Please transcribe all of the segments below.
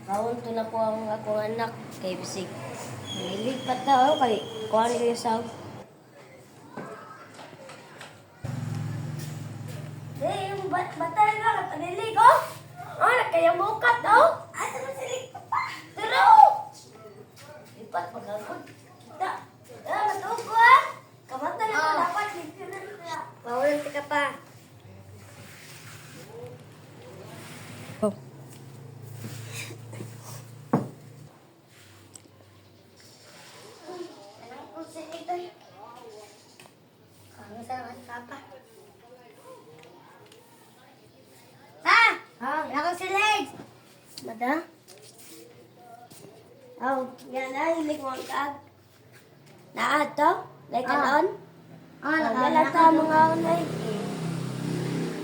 Kaon to na po ang akong anak kay bisig. Nilipat na ako kay kuhan kayo sa. Yung batay nga, paniligo. Kaya mukat, oh. Asa mo silig pa? Pero! Lipat pagkakot. Kita. Matug ko, ah. Kamata na ko dapat. Pawalan ka pa. Oh. Anong pusin ito? Kami sa mga papa. Ako si Legs. Mada? Yan na, hilig mo ang kag. Naato? Like kanon? Nakalata mga unay.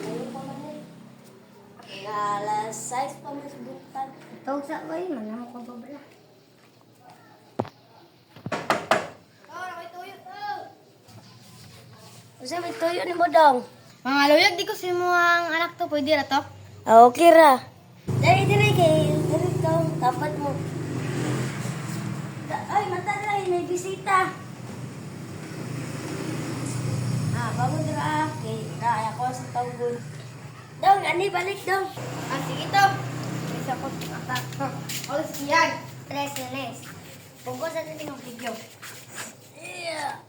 Ayun pa man eh. Alas 6 pa man subukan. Tawag sa ko yun, manamok ko ba bala? Kasi may tuyo ni mo dong. Mga luyag, di ko si mo ang anak to, pwede na to? Okay ra. Dali kay dito tapat mo. Ay, mataray, may bisita. Bangon dira kay kaya ko sa tawgon. Dong, ani balik dong. Sige to. Isa ko mata. Alas yan. Tres nenes. Pungko sa natin ang video. Yeah.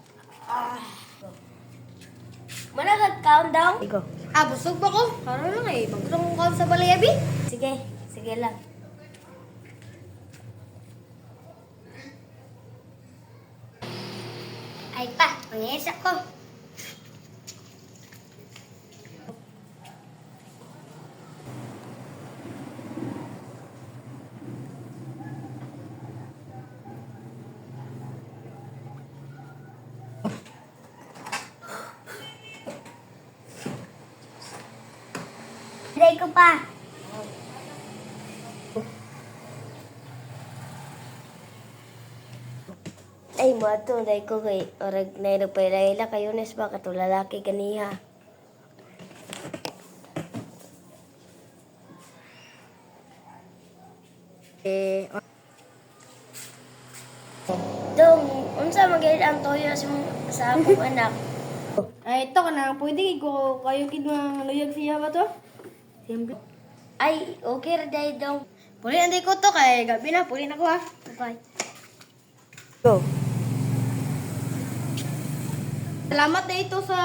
Mana countdown? Iko. Busog ba ko? Parang lang eh. Magkutong ko sa balay, abi? Sige lang. Ay pa, mangyayasa ko. Day ko pa. Ay, mo ato dai ko kay orag na nagpailayla kayo nes ba kato lalaki kaniha. Dong, unsa magayad ang toyo sa akong anak? Ay, ito ka na. Pwede ko kayo kid mga luyag siya ba to? Siyempre. Ay, okay ra dai dong. Puli nanday ko to kay gabi na. Puli na ko ha. Bye. Go. Salamat na ito sa